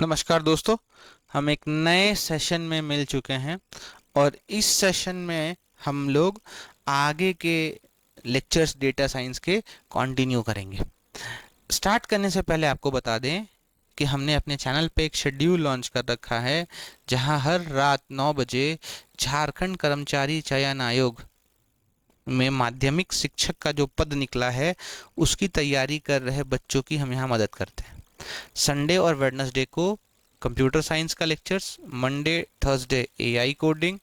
नमस्कार दोस्तों, हम एक नए सेशन में मिल चुके हैं और इस सेशन में हम लोग आगे के लेक्चर्स डेटा साइंस के कंटिन्यू करेंगे। स्टार्ट करने से पहले आपको बता दें कि हमने अपने चैनल पे एक शेड्यूल लॉन्च कर रखा है जहां हर रात 9 बजे झारखंड कर्मचारी चयन आयोग में माध्यमिक शिक्षक का जो पद निकला है उसकी तैयारी कर रहे बच्चों की हम यहाँ मदद करते हैं। संडे और वेडनेसडे को कंप्यूटर साइंस का lectures, Monday Thursday AI coding,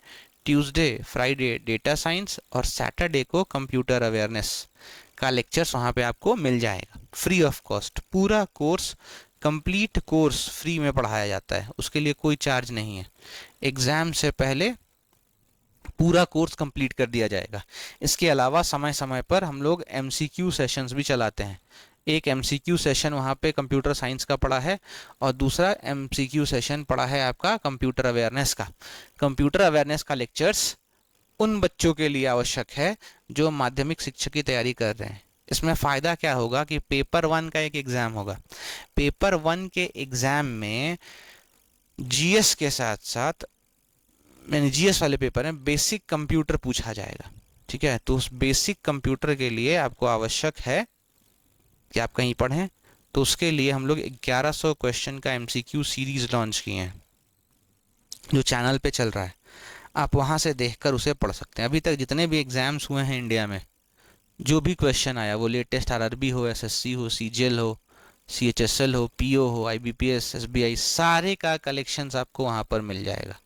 Tuesday Friday data science और सैटरडे को कंप्यूटर अवेयरनेस का लेक्चर्स वहाँ पे आपको मिल जाएगा फ्री ऑफ कॉस्ट। पूरा कोर्स, कंप्लीट कोर्स फ्री में पढ़ाया जाता है, उसके लिए कोई चार्ज नहीं है। एग्ज़ाम से पहले पूरा कोर्स कंप्लीट कर दिया जाएगा। इसके अलावा समय समय पर हम लोग एमसीक्यू सेशंस भी चलाते हैं। एक एमसीक्यू सेशन वहाँ पे कंप्यूटर साइंस का पड़ा है और दूसरा एमसीक्यू सेशन पड़ा है आपका कंप्यूटर अवेयरनेस का। कंप्यूटर अवेयरनेस का लेक्चर्स उन बच्चों के लिए आवश्यक है जो माध्यमिक शिक्षा की तैयारी कर रहे हैं। इसमें फ़ायदा क्या होगा कि पेपर 1 का एक एग्ज़ाम होगा। पेपर 1 के एग्ज़ाम में जीएस के साथ साथ, यानी जीएस वाले पेपर में बेसिक कंप्यूटर पूछा जाएगा। ठीक है, तो उस बेसिक कंप्यूटर के लिए आपको आवश्यक है कि आप कहीं पढ़ें, तो उसके लिए हम लोग 1100 क्वेश्चन का एमसीक्यू सीरीज़ लॉन्च किए हैं जो चैनल पे चल रहा है। आप वहाँ से देखकर उसे पढ़ सकते हैं। अभी तक जितने भी एग्ज़ाम्स हुए हैं इंडिया में, जो भी क्वेश्चन आया, वो लेटेस्ट आरआरबी हो, एसएससी हो, सीजीएल हो, सीएचएसएल हो, पीओ हो, आईबीपीएस, एसबीआई, सारे का कलेक्शंस आपको वहाँ पर मिल जाएगा।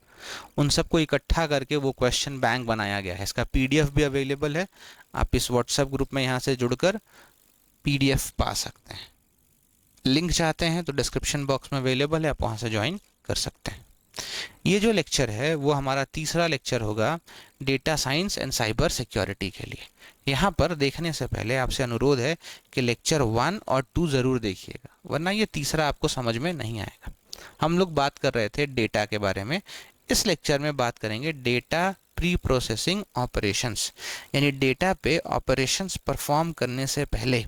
उन सबको इकट्ठा करके वो क्वेश्चन बैंक बनाया गया है। इसका पीडीएफ भी अवेलेबल है। आप इस व्हाट्सएप ग्रुप में यहाँ से जुड़कर पीडीएफ पा सकते हैं। लिंक चाहते हैं तो डिस्क्रिप्शन बॉक्स में अवेलेबल है, आप वहाँ से ज्वाइन कर सकते हैं। ये जो लेक्चर है वो हमारा तीसरा लेक्चर होगा data science and cyber security के लिए। यहाँ पर देखने से पहले आपसे अनुरोध है कि लेक्चर 1 और 2 ज़रूर देखिएगा, वरना ये तीसरा आपको समझ में नहीं आएगा। हम लोग बात कर रहे थे डेटा के बारे में। इस लेक्चर में बात करेंगे डेटा प्री प्रोसेसिंग ऑपरेशंस, यानी डेटा पे ऑपरेशंस परफॉर्म करने से पहले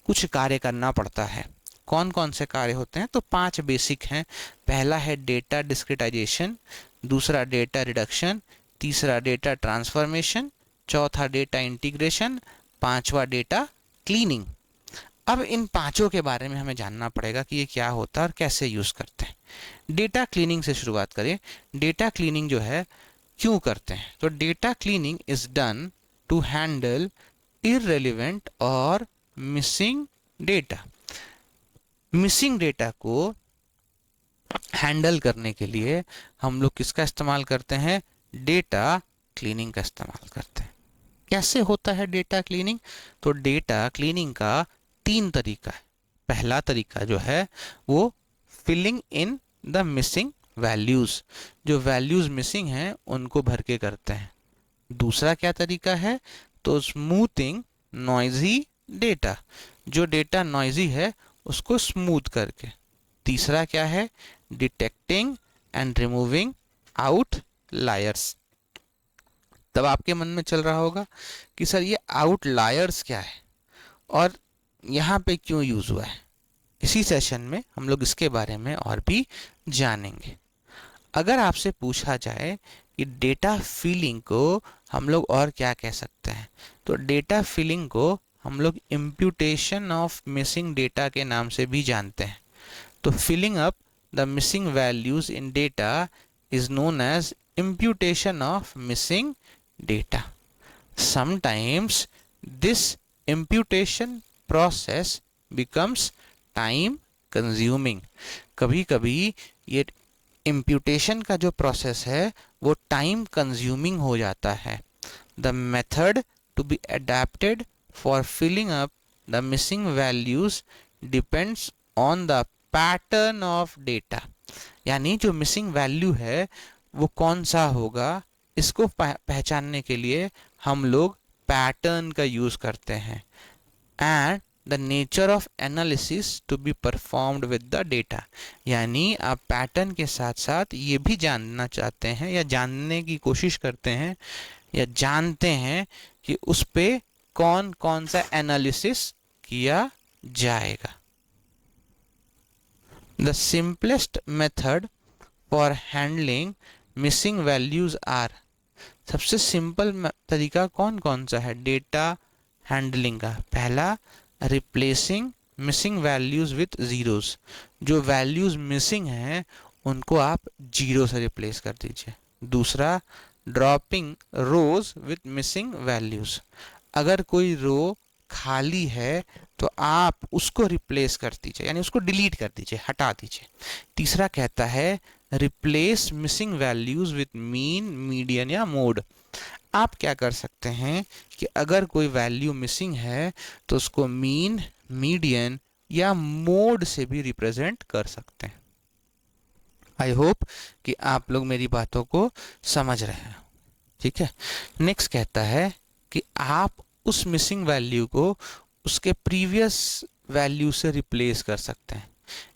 कुछ कार्य करना पड़ता है। कौन कौन से कार्य होते हैं? तो 5 बेसिक हैं। पहला है डेटा डिस्क्रिटाइजेशन, दूसरा डेटा रिडक्शन, तीसरा डेटा ट्रांसफॉर्मेशन, चौथा डेटा इंटीग्रेशन, पांचवा डेटा क्लीनिंग। अब इन पांचों के बारे में हमें जानना पड़ेगा कि ये क्या होता है और कैसे यूज़ करते हैं। डेटा क्लीनिंग से शुरुआत करें। डेटा क्लीनिंग जो है क्यों करते हैं? तो data cleaning is done to handle irrelevant और मिसिंग डेटा। मिसिंग डेटा को हैंडल करने के लिए हम लोग किसका इस्तेमाल करते हैं? डेटा क्लीनिंग का इस्तेमाल करते हैं। कैसे होता है डेटा क्लीनिंग? तो डेटा क्लीनिंग का 3 तरीका है। पहला तरीका जो है वो filling in the missing values, जो वैल्यूज़ मिसिंग हैं उनको भर के करते हैं। दूसरा क्या तरीका है? तो स्मूथिंग नॉइजी डेटा, जो डेटा नॉइजी है उसको स्मूथ करके। तीसरा क्या है? Detecting and removing outliers. तब आपके मन में चल रहा होगा कि सर ये आउटलायर्स क्या है और यहाँ पे क्यों यूज़ हुआ है। इसी सेशन में हम लोग इसके बारे में और भी जानेंगे। अगर आपसे पूछा जाए कि डेटा फिलिंग को हम लोग और क्या कह सकते हैं, तो डेटा फिलिंग को हम लोग इम्प्यूटेशन ऑफ मिसिंग डेटा के नाम से भी जानते हैं। तो filling up the missing values in data is known as imputation of missing data. Sometimes this imputation process becomes time consuming. कभी कभी ये imputation का जो process है वो time consuming हो जाता है. The method to be adapted for filling up the missing values depends on the pattern of data. यानी जो मिसिंग वैल्यू है वो कौन सा होगा, इसको पहचानने के लिए हम लोग पैटर्न का यूज़ करते हैं। And the nature of analysis to be performed with the data, यानी आप पैटर्न के साथ साथ ये भी जानना चाहते हैं या जानने की कोशिश करते हैं या जानते हैं कि उस पे कौन कौन सा एनालिसिस किया जाएगा। The simplest method for handling missing values are. सबसे सिंपल तरीका कौन कौन सा है डेटा हैंडलिंग का? पहला, replacing missing values with zeros. जो वैल्यूज मिसिंग हैं उनको आप जीरो से रिप्लेस कर दीजिए। दूसरा, dropping rows with missing values. अगर कोई रो खाली है तो आप उसको रिप्लेस कर दीजिए, यानी उसको डिलीट कर दीजिए, हटा दीजिए। तीसरा कहता है replace missing values with mean, median या मोड। आप क्या कर सकते हैं कि अगर कोई वैल्यू मिसिंग है तो उसको मीन, मीडियन या मोड से भी रिप्रेजेंट कर सकते हैं। आई होप कि आप लोग मेरी बातों को समझ रहे हैं। ठीक है, नेक्स्ट कहता है कि आप उस मिसिंग वैल्यू को उसके प्रीवियस वैल्यू से रिप्लेस कर सकते हैं,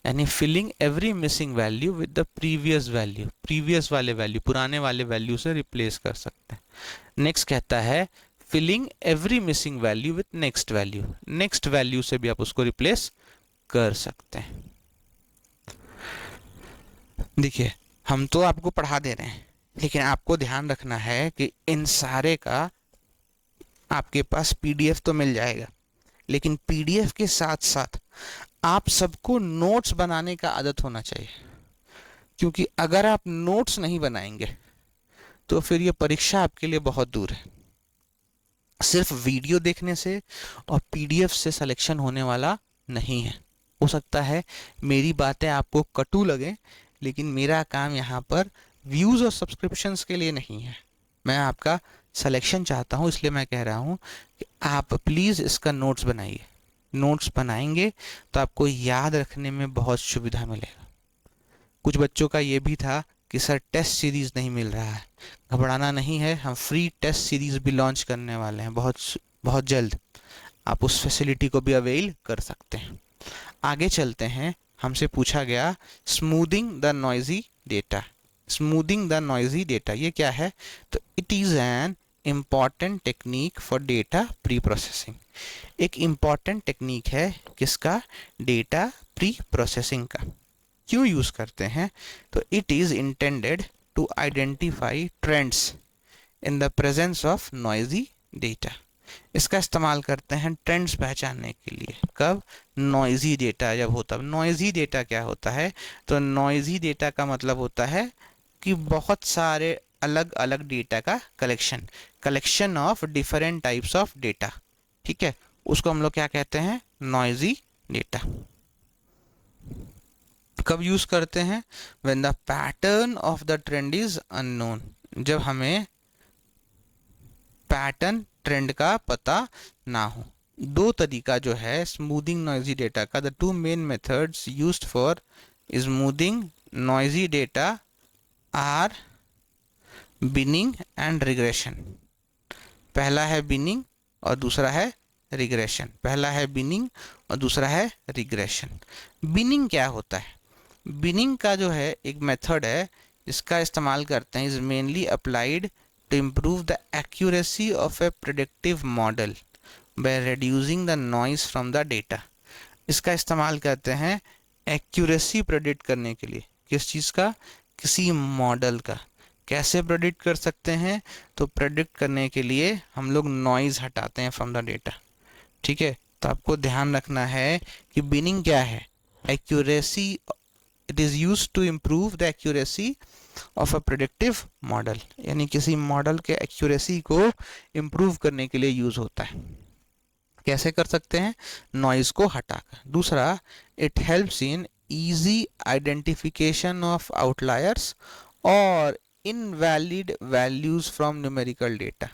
यानी filling every missing value with the previous value. Previous वाले वैल्यू, पुराने वाले वैल्यू से रिप्लेस कर सकते हैं। नेक्स्ट कहता है filling every missing value with next value. Next value से भी आप उसको रिप्लेस कर सकते हैं। देखिए, हम तो आपको पढ़ा दे रहे हैं, लेकिन आपको ध्यान रखना है कि इन सारे का आपके पास पीडीएफ तो मिल जाएगा, लेकिन पीडीएफ के साथ साथ आप सबको नोट्स बनाने का आदत होना चाहिए। क्योंकि अगर आप नोट्स नहीं बनाएंगे तो फिर ये परीक्षा आपके लिए बहुत दूर है। सिर्फ वीडियो देखने से और पीडीएफ से सिलेक्शन होने वाला नहीं है। हो सकता है मेरी बातें आपको कटु लगे, लेकिन मेरा काम यहाँ पर व्यूज़ और सब्सक्रिप्शंस के लिए नहीं है। मैं आपका सिलेक्शन चाहता हूँ, इसलिए मैं कह रहा हूँ कि आप प्लीज़ इसका नोट्स बनाइए। नोट्स बनाएंगे तो आपको याद रखने में बहुत सुविधा मिलेगा। कुछ बच्चों का ये भी था कि सर टेस्ट सीरीज़ नहीं मिल रहा है। घबराना नहीं है, हम फ्री टेस्ट सीरीज़ भी लॉन्च करने वाले हैं बहुत जल्द। आप उस फैसिलिटी को भी अवेल कर सकते हैं। आगे चलते हैं। हमसे पूछा गया smoothing the noisy data. Smoothing the noisy data ये क्या है? तो it is an important technique for data pre processing. एक इम्पॉर्टेंट टेक्निक है किसका? डेटा प्री प्रोसेसिंग का। क्यों यूज़ करते हैं? तो it is intended to identify trends in the presence of noisy data. इसका इस्तेमाल करते हैं ट्रेंड्स पहचानने के लिए। कब? नॉइजी डेटा जब होता है। नॉइजी डेटा क्या होता है? तो नॉइजी डेटा का मतलब होता है कि बहुत सारे अलग अलग डेटा का collection of different types of data. ठीक है, उसको हम लोग क्या कहते हैं? Noisy data. कब यूज़ करते हैं? When the pattern of the trend is unknown. जब हमें पैटर्न ट्रेंड का पता ना हो। दो तरीका जो है स्मूथिंग नॉइजी डेटा का, the two main methods used for smoothing noisy data are binning and regression. पहला है बिनिंग और दूसरा है रिग्रेशन। पहला है बिनिंग और दूसरा है रिग्रेशन। बिनिंग क्या होता है? बिनिंग का जो है एक मेथड है, इसका इस्तेमाल करते हैं, is mainly applied to improve the accuracy of a predictive model by reducing the noise from the data। इसका इस्तेमाल करते हैं एक्यूरेसी प्रेडिक्ट करने के लिए। किस चीज़ का? किसी मॉडल का। कैसे प्रेडिक्ट कर सकते हैं? तो प्रेडिक्ट करने के लिए हम लोग नॉइज़ हटाते हैं फ्रॉम द डेटा। ठीक है, तो आपको ध्यान रखना है कि बिनिंग क्या है? Accuracy. It is used to improve the accuracy of a predictive model, यानी किसी मॉडल के एक्यूरेसी को इम्प्रूव करने के लिए यूज़ होता है। कैसे कर सकते हैं? नॉइज़ को हटाकर। दूसरा, it helps in easy identification of outliers और invalid values from numerical data.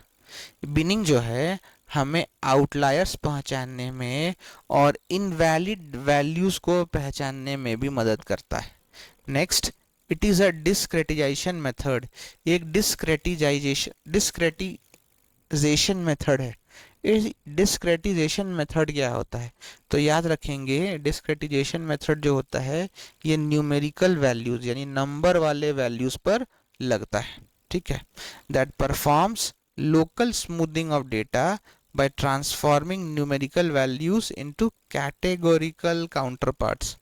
Binning जो है हमें आउटलायर्स पहचानने में और इनवैलिड वैल्यूज़ को पहचानने में भी मदद करता है। Next, it is a discretization method. एक डिस्क्रेटिजेशन मेथड है। इस डिस्क्रेटिजेशन मेथड क्या होता है? तो याद रखेंगे डिस्क्रेटिजेशन मेथड जो होता है ये न्यूमेरिकल वैल्यूज़ यानी नंबर वाले वैल्यूज़ पर लगता है। ठीक है, that performs local smoothing of data by transforming numerical values into categorical counterparts।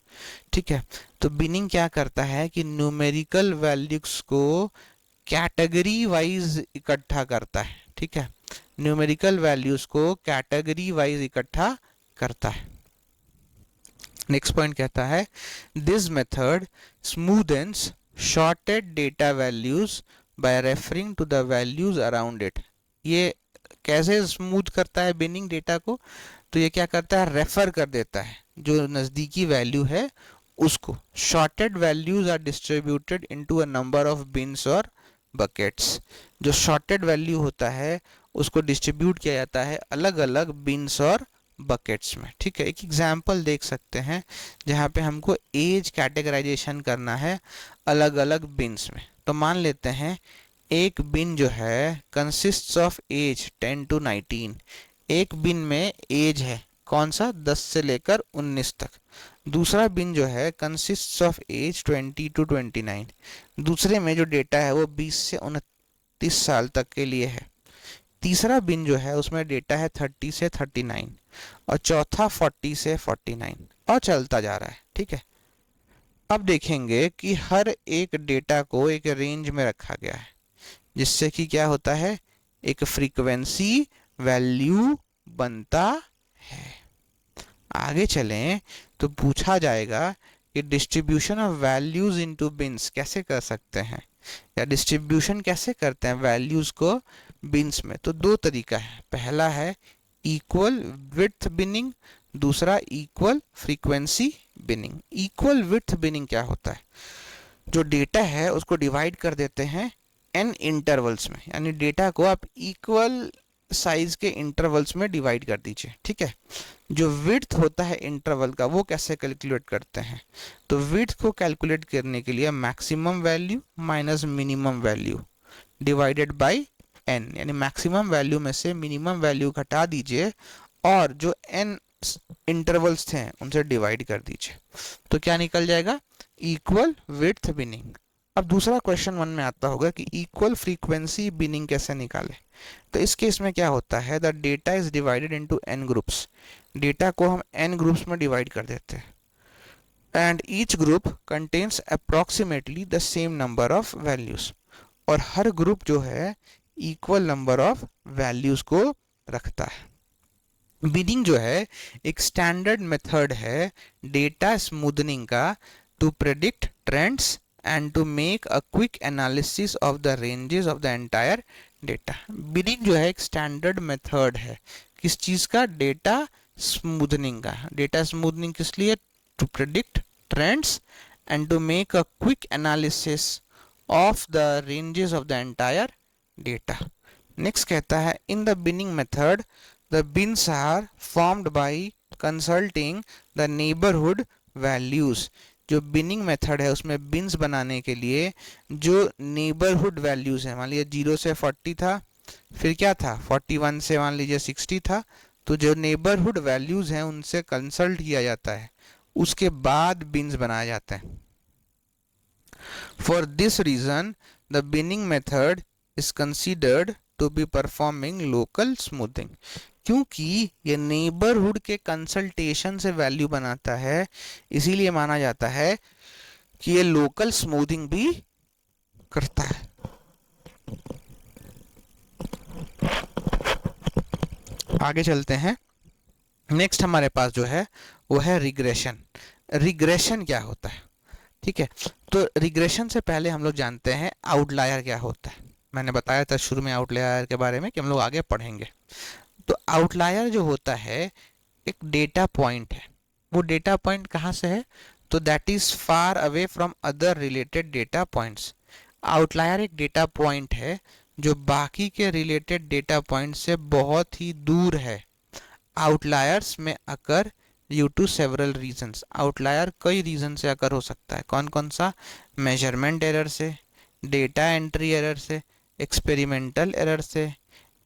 ठीक है। तो बिनिंग क्या करता है कि न्यूमेरिकल वैल्यूज को कैटेगरी वाइज इकट्ठा करता है। ठीक है, न्यूमेरिकल वैल्यूज को कैटेगरी वाइज इकट्ठा करता है। नेक्स्ट पॉइंट कहता है this method smoothens sorted data values by referring to the values around it. ये कैसे स्मूथ करता है बिनिंग डेटा को? तो ये क्या करता है, रेफर कर देता है जो नज़दीकी वैल्यू है उसको। Sorted values are distributed into a number of bins और बकेट्स। जो शॉर्टेड वैल्यू होता है उसको डिस्ट्रीब्यूट किया जाता है अलग अलग बिन्स और बकेट्स में। ठीक है, एक एग्जांपल देख सकते हैं जहाँ पे हमको एज कैटेगराइजेशन करना है अलग अलग बिन्स में। तो मान लेते हैं एक बिन जो है कंसिस्ट्स ऑफ एज 10 to 19। एक बिन में एज है कौन सा, 10 से लेकर 19 तक। दूसरा बिन जो है कंसिस्ट्स ऑफ एज 20 to 29। दूसरे में जो डेटा है वो 20 से 29 साल तक के लिए है। तीसरा बिन जो है उसमें डेटा है 30 से 39 और चौथा 40 से 49 और चलता जा रहा है। ठीक है, अब देखेंगे कि हर एक डेटा को एक रेंज में रखा गया है जिससे कि क्या होता है, एक फ्रीक्वेंसी वैल्यू बनता है। आगे चलें तो पूछा जाएगा कि distribution of values into beans कैसे कर सकते हैं, या डिस्ट्रीब्यूशन कैसे करते हैं वैल्यूज को बिन्स में। तो दो तरीका है, पहला है इक्वल विड्थ बिनिंग, दूसरा equal frequency binning. Equal width binning क्या होता है, जो डेटा है उसको डिवाइड कर देते हैं n इंटरवल्स में, यानी डेटा को आप इक्वल साइज के इंटरवल्स में डिवाइड कर दीजिए। ठीक है, जो विड्थ होता है इंटरवल का वो कैसे कैलकुलेट करते हैं, तो विड्थ को कैलकुलेट करने के लिए maximum value minus minimum value divided by n, यानी मैक्सिमम वैल्यू में से मिनिमम वैल्यू घटा दीजिए और जो n इंटरवल्स थे उनसे डिवाइड कर दीजिए, तो क्या निकल जाएगा, इक्वल विड्थ बिनिंग। अब दूसरा क्वेश्चन मन में आता होगा कि इक्वल फ्रीक्वेंसी बिनिंग कैसे निकालें। तो इस केस में क्या होता है, the data is divided into n groups. Data को हम n ग्रुप्स में डिवाइड कर देते हैं and each group contains approximately the same number of values. और हर ग्रुप जो है इक्वल नंबर ऑफ वैल्यूज को रखता है। बिनिंग जो है एक स्टैंडर्ड मेथड है डेटा स्मूथनिंग का to predict trends and to make a quick analysis of the ranges of the entire data। Binning जो है एक स्टैंडर्ड मेथड है किस चीज़ का, डेटा स्मूथनिंग का। डेटा स्मूथनिंग किस लिए, to predict trends and to make a quick analysis of the ranges of the entire data. Next कहता है in the binning method the bins are formed by consulting the neighbourhood values. जो binning method है उसमें beans बनाने के लिए जो neighbourhood values हैं, मान लीजिए 0 से 40 था, फिर क्या था 41 से मान लीजिए 60 था, तो जो नेबरहुड वैल्यूज हैं उनसे कंसल्ट किया जाता है, उसके बाद बिन्स बनाए जाते हैं। For this reason the binning method is considered to be performing local smoothing. क्योंकि ये नेबरहुड के कंसल्टेशन से वैल्यू बनाता है, इसीलिए माना जाता है कि ये लोकल स्मूथिंग भी करता है। आगे चलते हैं, नेक्स्ट हमारे पास जो है वो है रिग्रेशन। रिग्रेशन क्या होता है, ठीक है, तो रिग्रेशन से पहले हम लोग जानते हैं आउटलायर क्या होता है। मैंने बताया था शुरू में आउटलायर के बारे में कि हम लोग आगे पढ़ेंगे। तो आउटलायर जो होता है एक डेटा पॉइंट है, वो डेटा पॉइंट कहाँ से है, तो that is far away from other related data points. Outlier एक डेटा पॉइंट है जो बाकी के रिलेटेड डेटा पॉइंट से बहुत ही दूर है। आउटलायर्स में occur due to several reasons. Outlier कई रीजन से अकर हो सकता है, कौन कौन सा, मेजरमेंट एरर से, डेटा एंट्री एरर से, एक्सपेरिमेंटल एरर से,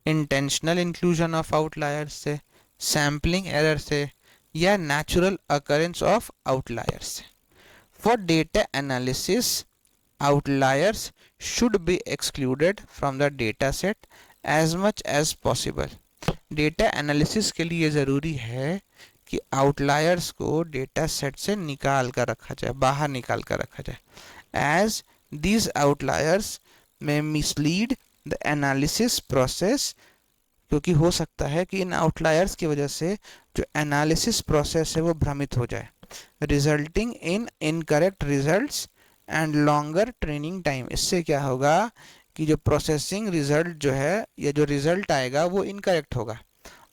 इंटेंशनल इंक्लूजन ऑफ आउटलायर्स से, सैम्पलिंग एरर से, या नेचुरल अकरेंस ऑफ आउटलायर्स से। For data analysis outliers should be excluded from the data set as much as possible. Data analysis के लिए ज़रूरी है कि आउटलायर्स को डेटा सेट से निकाल कर रखा जाए, बाहर निकाल कर रखा जाए, एज दीज आउटलायर्स में मिसलीड द एनालिसिस प्रोसेस, क्योंकि हो सकता है कि इन आउटलायर्स की वजह से जो एनालिसिस प्रोसेस है वो भ्रमित हो जाए, resulting in incorrect results and longer training time. इससे क्या होगा कि जो प्रोसेसिंग रिजल्ट जो है या जो रिजल्ट आएगा वो इनकरेक्ट होगा,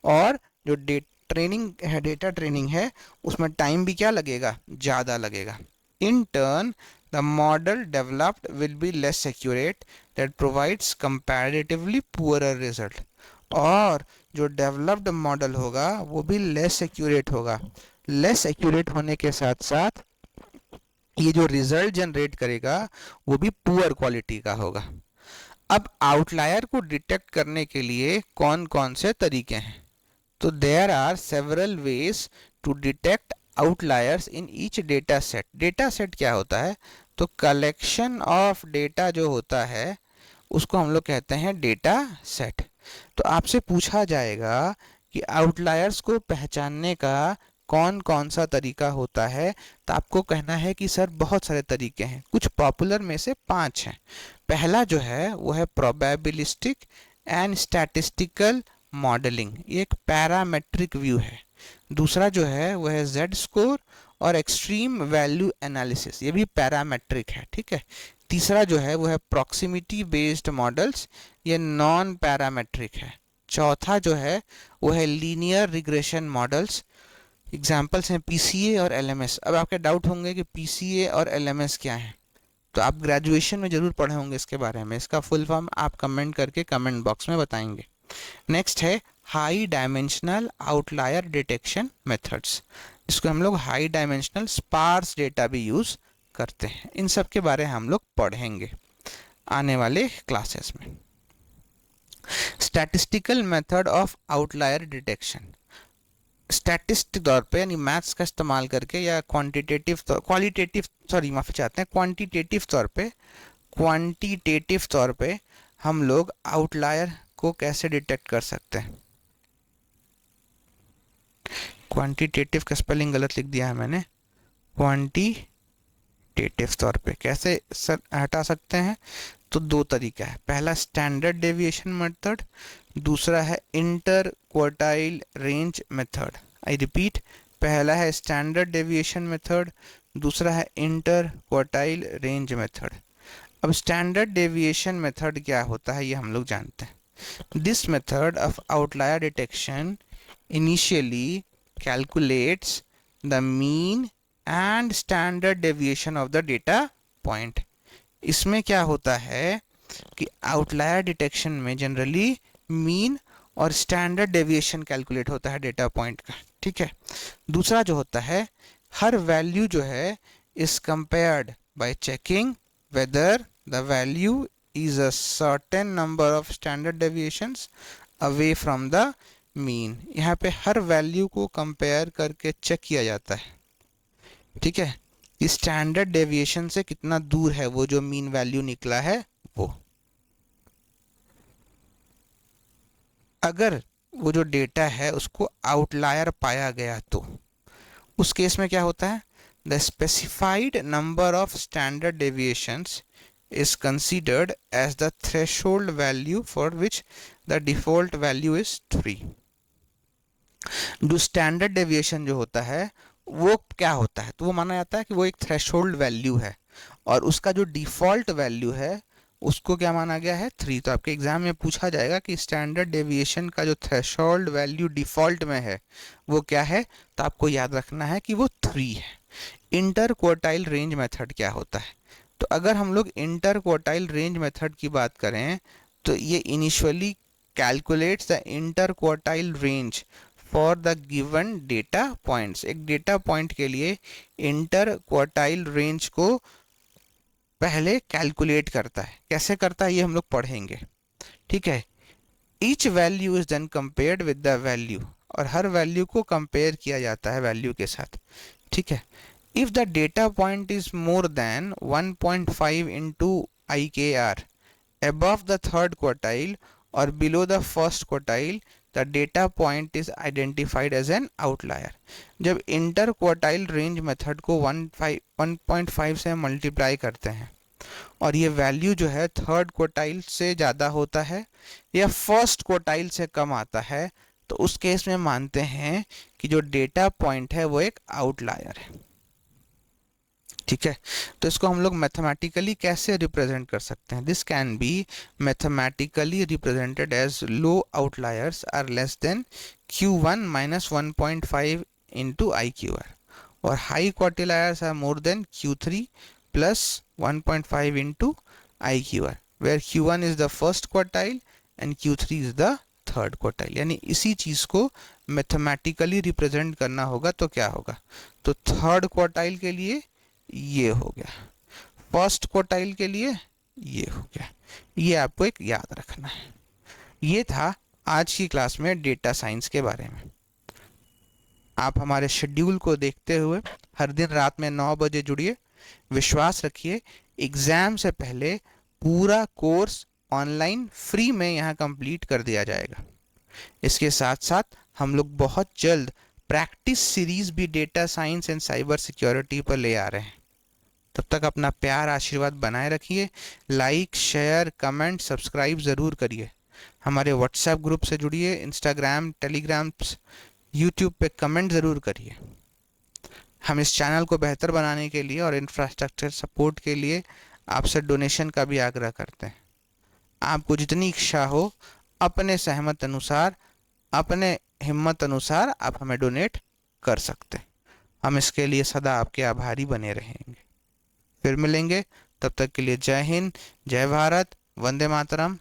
और जो डेटा ट्रेनिंग है उसमें टाइम भी क्या लगेगा, ज़्यादा लगेगा। In turn the model developed will be less accurate that provides comparatively poorer result. और जो डेवलप्ड मॉडल होगा वो भी लेस एक्यूरेट होगा। लेस एक्यूरेट होने के साथ साथ ये जो रिजल्ट जनरेट करेगा वो भी पुअर क्वालिटी का होगा। अब आउटलायर को डिटेक्ट करने के लिए कौन कौन से तरीके हैं? तो there are several ways to detect outliers in each data set. Data set क्या होता है? तो कलेक्शन ऑफ डेटा जो होता है उसको हम लोग कहते हैं डेटा सेट। तो आपसे पूछा जाएगा कि आउटलायर्स को पहचानने का कौन कौन सा तरीका होता है, तो आपको कहना है कि सर बहुत सारे तरीके हैं, कुछ पॉपुलर में से 5 हैं। पहला जो है वो है प्रोबेबिलिस्टिक एंड स्टैटिस्टिकल मॉडलिंग, ये एक पैरामेट्रिक व्यू है। दूसरा जो है वो है जेड स्कोर और एक्सट्रीम वैल्यू एनालिसिस, ये भी पैरामेट्रिक है, ठीक है। तीसरा जो है वो है प्रॉक्सिमिटी बेस्ड मॉडल्स, ये नॉन पैरामेट्रिक है। चौथा जो है वो है लीनियर रिग्रेशन मॉडल्स, एग्जाम्पल्स हैं पीसीए और एलएमएस। अब आपके डाउट होंगे कि पीसीए और एलएमएस क्या है, तो आप ग्रेजुएशन में ज़रूर पढ़े होंगे इसके बारे में, इसका फुल फॉर्म आप कमेंट करके कमेंट बॉक्स में बताएंगे। नेक्स्ट है high dimensional outlier detection methods, जिसको हम लोग हाई डायमेंशनल स्पार्स डेटा भी यूज़ करते हैं। इन सब के बारे में हम लोग पढ़ेंगे आने वाले क्लासेस में। Statistical method of outlier detection, statistic तौर पे यानी मैथ्स का इस्तेमाल करके या क्वांटिटेटिव क्वांटिटेटिव तौर पे हम लोग आउटलायर को कैसे डिटेक्ट कर सकते हैं। क्वांटिटेटिव का स्पेलिंग गलत लिख दिया है मैंने, क्वांटिटेटिव तौर पे कैसे हटा सकते हैं? तो 2 तरीका है। पहला स्टैंडर्ड डेविएशन मेथड, दूसरा है inter quartile range method. I repeat, पहला है स्टैंडर्ड डेविएशन मेथड, दूसरा है इंटर क्वार्टाइल रेंज मेथड। अब स्टैंडर्ड डेविएशन मेथड क्या होता है ये हम लोग जानते हैं। This method of outlier detection initially calculates the mean and standard deviation of the data point. इसमें क्या होता है कि आउटलायर डिटेक्शन में जनरली मीन और स्टैंडर्ड डेविएशन कैलकुलेट होता है डेटा पॉइंट का, ठीक है। दूसरा जो होता है, हर वैल्यू जो है is compared bye checking whether the value is a certain number of standard deviations away from the mean. यहाँ पे हर वैल्यू को कंपेयर करके चेक किया जाता है, ठीक है, कि स्टैंडर्ड डेविएशन से कितना दूर है वो जो मीन वैल्यू निकला है वो। अगर वो जो डेटा है उसको आउटलायर पाया गया तो उस केस में क्या होता है, the specified number of standard deviations is considered as the threshold value for which the default value is 3। जो स्टैंडर्ड डेविएशन जो होता है वो क्या होता है, तो वो माना जाता है कि वो एक थ्रेशोल्ड वैल्यू है और उसका जो डिफ़ॉल्ट वैल्यू है उसको क्या माना गया है, 3। तो आपके एग्जाम में पूछा जाएगा कि स्टैंडर्ड डेविएशन का जो थ्रेशोल्ड वैल्यू डिफ़ॉल्ट में है वो क्या है, तो आपको याद रखना है कि वो 3 है। इंटर क्वार्टाइल रेंज मेथड क्या होता है, तो अगर हम लोग इंटर क्वार्टाइल रेंज मेथड की बात करें तो ये initially calculates the inter quartile range for the given data points. एक डेटा पॉइंट के लिए इंटर क्वार्टाइल रेंज को पहले कैलकुलेट करता है। कैसे करता है ये हम लोग पढ़ेंगे, ठीक है। Each value is then compared with the value, और हर वैल्यू को कंपेयर किया जाता है वैल्यू के साथ, ठीक है। If the data point is more than 1.5 into IKR above the third quartile or below the first quartile, the data point is identified as an outlier. जब इंटर क्वार्टाइल रेंज मेथड को 1.5 से multiply करते हैं और ये value जो है third quartile से ज़्यादा होता है या फर्स्ट क्वार्टाइल से कम आता है, तो उस केस में मानते हैं कि जो डेटा पॉइंट है वो एक आउटलायर है। ठीक है, तो इसको हम लोग मैथमेटिकली कैसे रिप्रेजेंट कर सकते हैं? This can be mathematically represented as low outliers are less than Q1 minus 1.5 into IQR, और हाई क्वार्टिलायर्स are more than Q3 plus 1.5 into IQR, where Q1 is the first quartile and Q3 is the third quartile. यानी इसी चीज़ को mathematically represent करना होगा तो क्या होगा? तो थर्ड क्वार्टाइल के लिए ये हो गया, फर्स्ट क्वार्टाइल के लिए ये हो गया। ये आपको एक याद रखना है। ये था आज की क्लास में डेटा साइंस के बारे में। आप हमारे शेड्यूल को देखते हुए हर दिन रात में 9 बजे जुड़िए। विश्वास रखिए, एग्ज़ाम से पहले पूरा कोर्स ऑनलाइन फ्री में यहाँ कंप्लीट कर दिया जाएगा। इसके साथ साथ हम लोग बहुत जल्द प्रैक्टिस सीरीज भी data science and cyber security पर ले आ रहे हैं। तब तक अपना प्यार आशीर्वाद बनाए रखिए। लाइक, शेयर, कमेंट, सब्सक्राइब ज़रूर करिए। हमारे व्हाट्सएप ग्रुप से जुड़िए, इंस्टाग्राम, टेलीग्राम, यूट्यूब पे कमेंट ज़रूर करिए। हम इस चैनल को बेहतर बनाने के लिए और इंफ्रास्ट्रक्चर सपोर्ट के लिए आपसे डोनेशन का भी आग्रह करते हैं। आपको जितनी इच्छा हो, अपने सहमत अनुसार, अपने हिम्मत अनुसार आप हमें डोनेट कर सकते हैं। हम इसके लिए सदा आपके आभारी बने रहेंगे। फिर मिलेंगे, तब तक के लिए जय हिंद, जय भारत, वंदे मातरम,